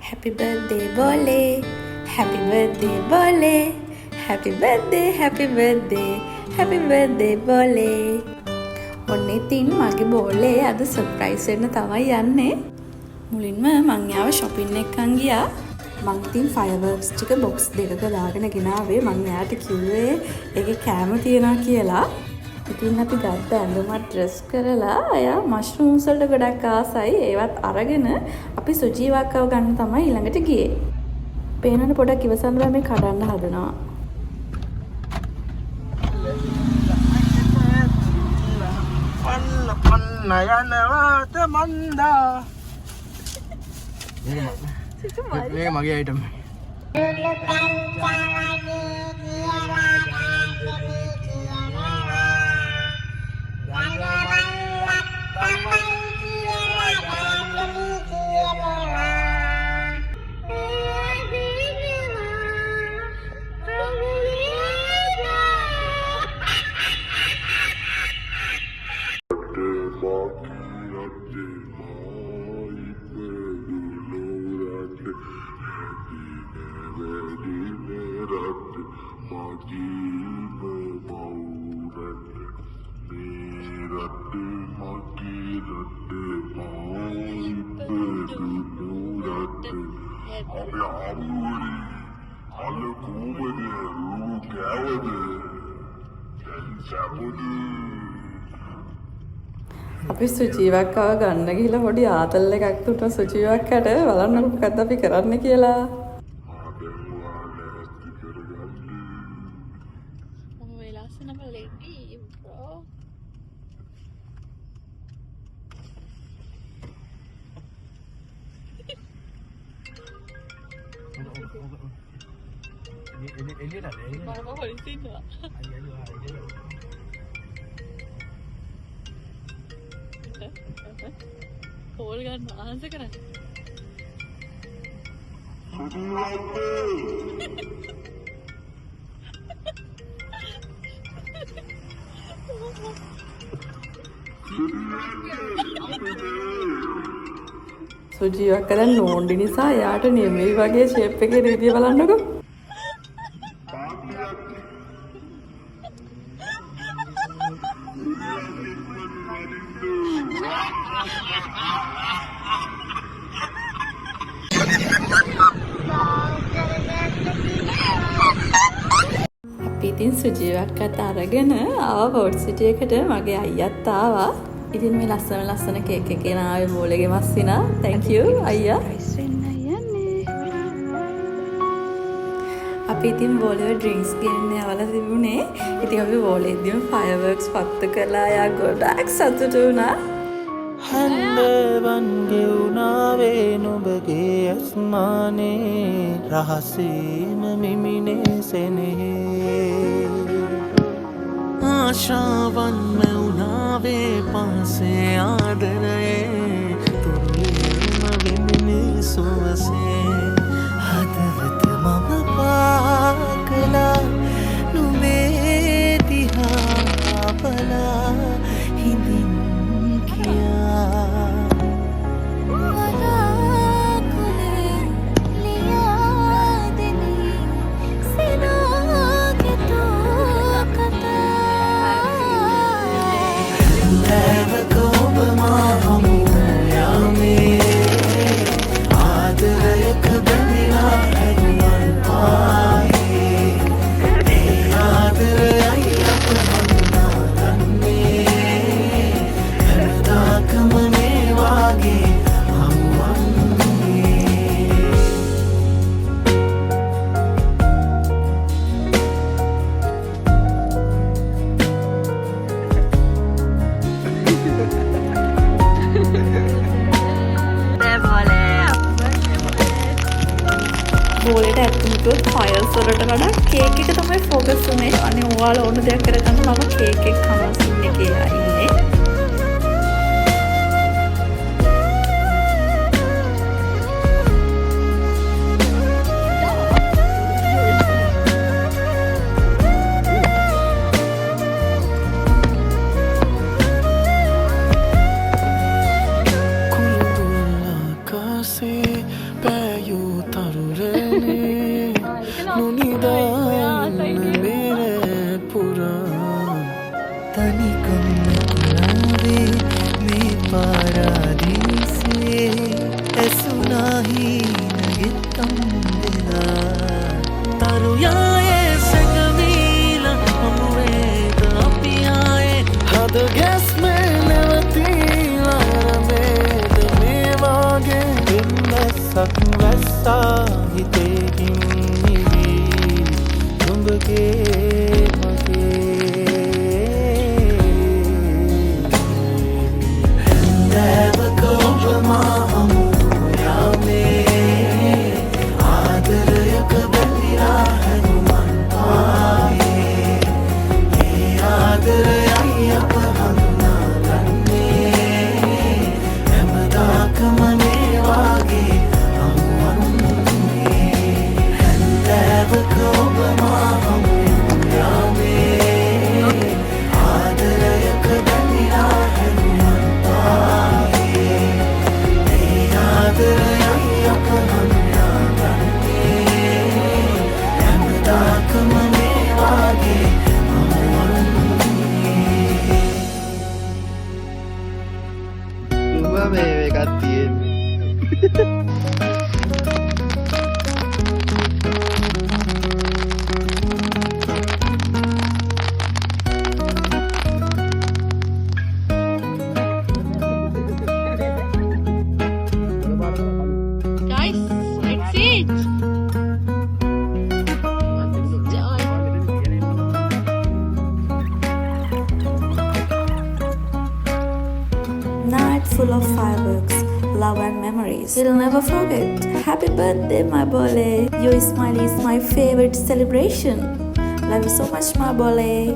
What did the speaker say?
Happy birthday Bole, happy birthday Bole, happy birthday, happy birthday, happy birthday Bole. ඔන්න ඉතින් මගේ බෝලේ අද surprise වෙන්න තමයි යන්නේ. මුලින්ම මං යාව shopping එකකන් ගියා. මං ඉතින් fireworks ටික box දෙකක දාගෙන ගෙනාවේ. මං එයාට කිව්වේ ඒකේ කැම තියනවා කියලා. ඉතින් අපි ගත්ත ඇඳුමත් ඩ්‍රෙස් කරලා අයා මෂ්රූම්ස් වලට ගොඩක් ආසයි. ඒවත් අරගෙන අපි සුජීවක්කව ගන්න තමයි ඊළඟට ගියේ. පේනන පොඩක් ඉවසන්න බෑ මේ කඩන්න හදනවා. නයනවාත මන්දා මේක මගේ අයිටම් අපි සුජීවක්කව ගන්න ගිහලා පොඩි ආතල් එකක් තුන සුජීවක්කට බලන්නකො මොකද්ද අපි කරන්න කියලා. කෝල් ගන්න ආන්ස කරන්න සුජීවක්ක දැන් නෝන්ඩි නිසා එයාට නෙමෙයි වගේ ෂේප් එකේ රීතිය බලන්නකෝ. ඉතින් සුජීවක්කත් අරගෙන ආව පොට් සිටි එකට මගේ අයියත් ආවා. ඉතින් මේ ලස්සන කේක් එක ගෙනාවේ බෝලේගේ මස්සිනා. thank you අයියා. අපි ඉතින් බෝලේ ඩ්‍රින්ක්ස් ගෙන්න යවලා තිබුණේ. ඉතින් අපි බෝලේදීම fireworks පත්තු කළා. යා ගොඩක් සතුටු වුණා. හන්දවන් ගෙවුනාවේ නුඹගේ අස්මානේ රහසේම මිමිනේ සෙනෙහේ ආශාවන් මැවුනාවේ පාසේ ආදරයේ තුරුලේම විමිනේ සුවසේ හදවත මම පාකලා නුඹේ දිහා බලා හිඳින් බෝලේට ඇතුළත ෆයර්ස් වලට වඩා කේක් එක තමයි ફોකස් උනේ. අනේ ඔයාලා ඕන දෙයක් කරගන්න මම කේක් එක කනවා සින් එකේ ඉන්නේ. Bear you තරුරනේ නොනිදාන්න බෙර පුරා තනිකම් නැතුනාවේ මේ පාරාදීසේ ඇසුනාහි නගෙත්තම් දෙනා තරුයායේ සැඟවීල හමුවේද අපි ආයේ හද ගැස්මේ නැවතීලා රමේද මේ වාගේ වෙන්නසක් වැස්සා හිතේකින් නිවී නුඹගේ මගේ හැන්දෑවක ඔබ මා හමු යාමේ ආදරයක බැඳිලා හැදුමන් ආයේ ඒ ආදරයයි අප හඳුනාගන්නේ හැමදාකම මේ වාගේ හමුවන්නේ හැන්දෑවක ඔබ මා හමු යාමේ ආදරයක බැඳිලා හැදුමන් ආයේ ඒ ආදරයයි අප හඳුනාගන්නේ හැමදාකම මේ වාගේ උඹ මේ එකක් තියෙන්නේ Guys, let's eat. Night full of fireworks, love and memories. We'll never forget. Happy birthday, my bole. Your smile is my favorite celebration. Love you so much, my bole.